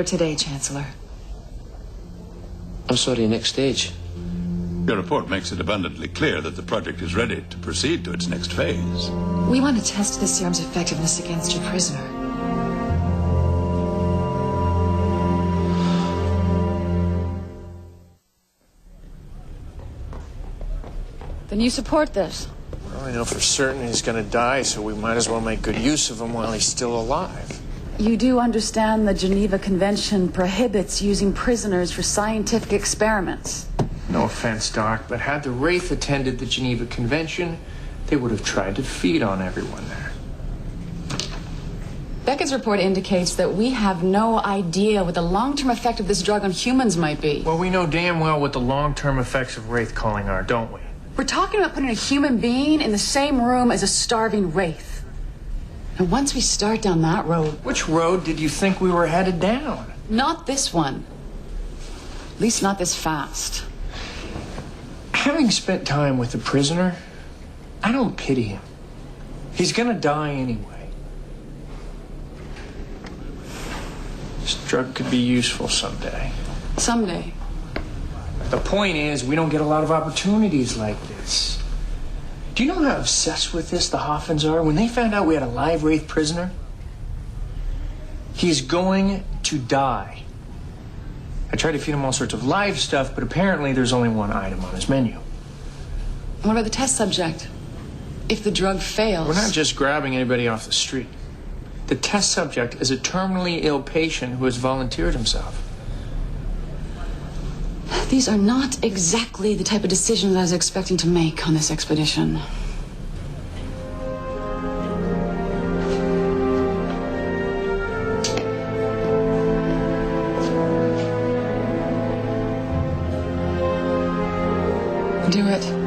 Later today, Chancellor. I'm sorry, next stage. Your report makes it abundantly clear that the project is ready to proceed to its next phase. We want to test the serum's effectiveness against your prisoner. Then you support this? Well, I know for certain he's going to die, so we might as well make good use of him while he's still alive. You do understand the Geneva Convention prohibits using prisoners for scientific experiments. No offense, Doc, but had the Wraith attended the Geneva Convention, they would have tried to feed on everyone there. Beckett's report indicates that we have no idea what the long-term effect of this drug on humans might be. Well, we know damn well what the long-term effects of Wraith calling are, don't we? We're talking about putting a human being in the same room as a starving Wraith. And once we start down that road... Which road did you think we were headed down? Not this one. At least not this fast. Having spent time with the prisoner, I don't pity him. He's gonna die anyway. This drug could be useful someday. Someday. The point is, we don't get a lot of opportunities like this. Do you know how obsessed with this the Hoffmans are? When they found out we had a live Wraith prisoner, he's going to die. I tried to feed him all sorts of live stuff, but apparently there's only one item on his menu. What about the test subject? If the drug fails... We're not just grabbing anybody off the street. The test subject is a terminally ill patient who has volunteered himself. These are not exactly the type of decisions I was expecting to make on this expedition. Do it.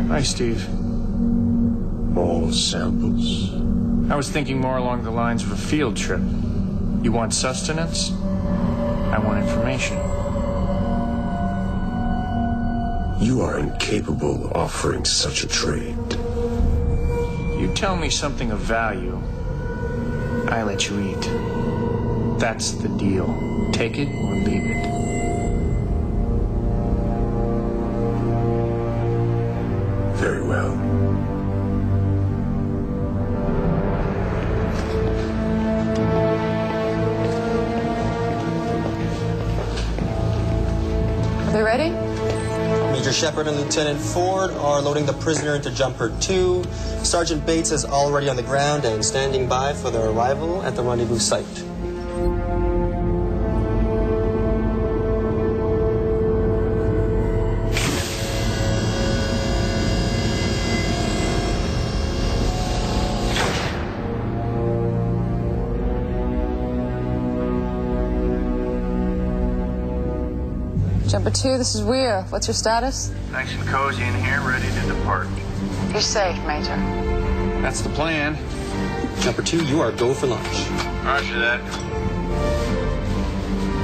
Hi, Steve. All samples. I was thinking more along the lines of a field trip. You want sustenance? I want information. You are incapable of offering such a trade. You tell me something of value, I let you eat. That's the deal. Take it or leave it. Very well. Are they ready? Major Shepard and Lieutenant Ford are loading the prisoner into Jumper 2. Sergeant Bates is already on the ground and standing by for their arrival at the rendezvous site. Jumper 2, this is Weir. What's your status? Nice and cozy in here, ready to depart. You're safe, Major. That's the plan. Jumper 2, you are go for lunch. Roger that.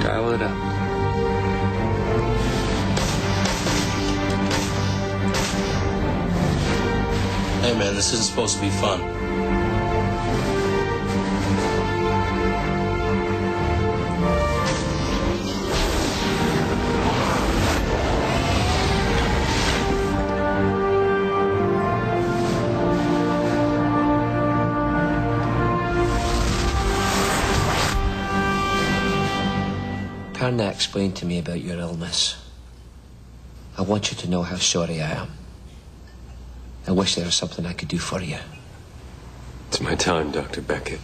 Dial it up. Hey man, this isn't supposed to be fun. Karna explained to me about your illness. I want you to know how sorry I am. I wish there was something I could do for you. It's my time, Dr. Beckett.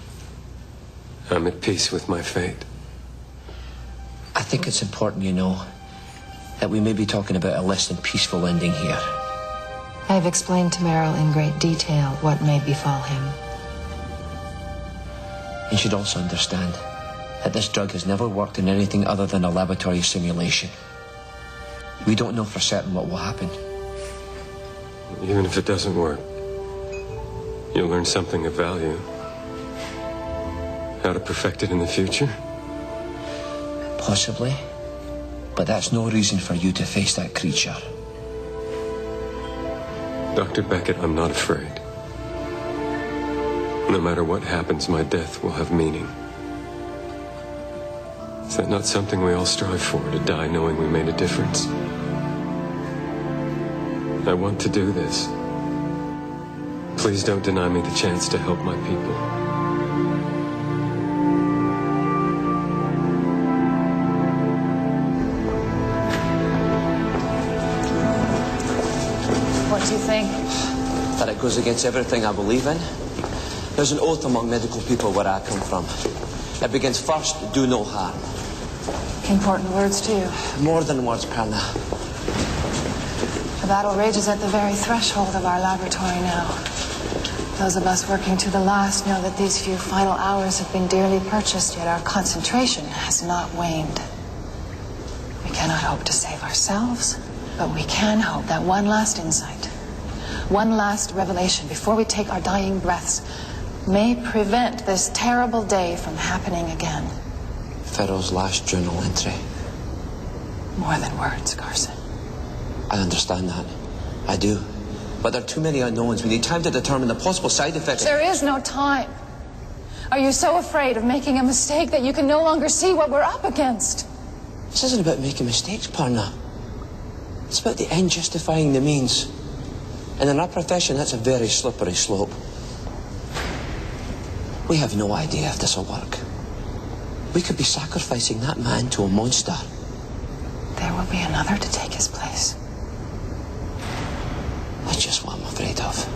I'm at peace with my fate. I think it's important you know that we may be talking about a less than peaceful ending here. I have explained to Merrill in great detail what may befall him. You should also understand that this drug has never worked in anything other than a laboratory simulation. We don't know for certain what will happen. Even if it doesn't work, you'll learn something of value. How to perfect it in the future? Possibly. But that's no reason for you to face that creature. Dr. Beckett, I'm not afraid. No matter what happens, my death will have meaning. Is that not something we all strive for, to die knowing we made a difference? I want to do this. Please don't deny me the chance to help my people. What do you think? That it goes against everything I believe in. There's an oath among medical people where I come from. It begins first, do no harm. Important words to you. More than words, Perna. The battle rages at the very threshold of our laboratory now. Those of us working to the last know that these few final hours have been dearly purchased, yet our concentration has not waned. We cannot hope to save ourselves, but we can hope that one last insight, one last revelation before we take our dying breaths may prevent this terrible day from happening again. Pharaoh's last journal entry. More than words, Carson. I understand that. I do. But there are too many unknowns. We need time to determine the possible side effects. There is no time. Are you so afraid of making a mistake that you can no longer see what we're up against? This isn't about making mistakes, Parna. It's about the end justifying the means. And in our profession, that's a very slippery slope. We have no idea if this will work. We could be sacrificing that man to a monster. There will be another to take his place. That's just what I'm afraid of.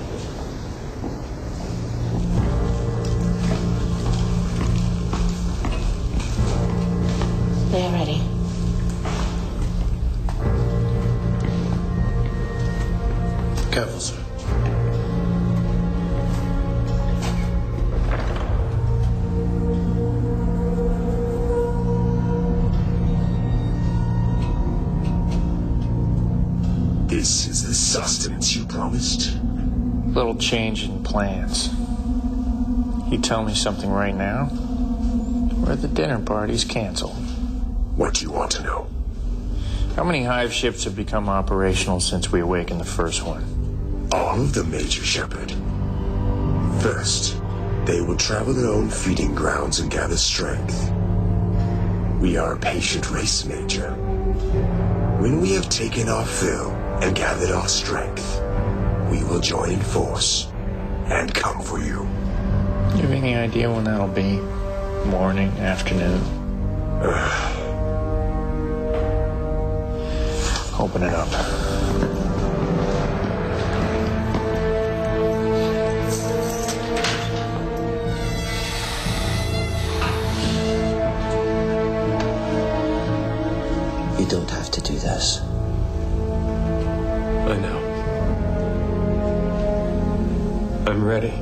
They're ready. Careful, sir. This is the sustenance you promised? Little change in plans. You tell me something right now, or the dinner party's canceled. What do you want to know? How many hive ships have become operational since we awakened the first one? All of them, Major Shepard. First, they will travel their own feeding grounds and gather strength. We are a patient race, Major. When we have taken our fill and gathered our strength, we will join in force and come for you. Do you have any idea when that'll be? Morning, afternoon? Open it up. You don't have to do this. I know. I'm ready.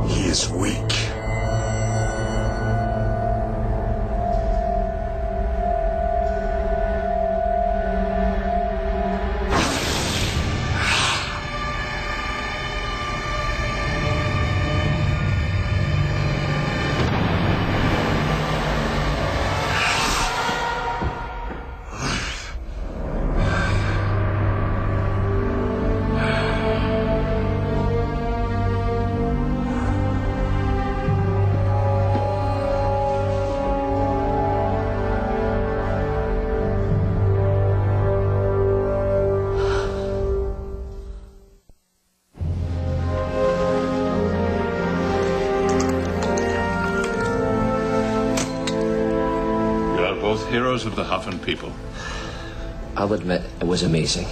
He is weak. Both heroes of the Huffin people. I'll admit it was amazing.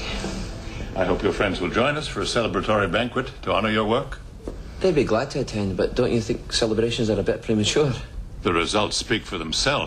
I hope your friends will join us for a celebratory banquet to honor your work. They'd be glad to attend, but don't you think celebrations are a bit premature? The results speak for themselves.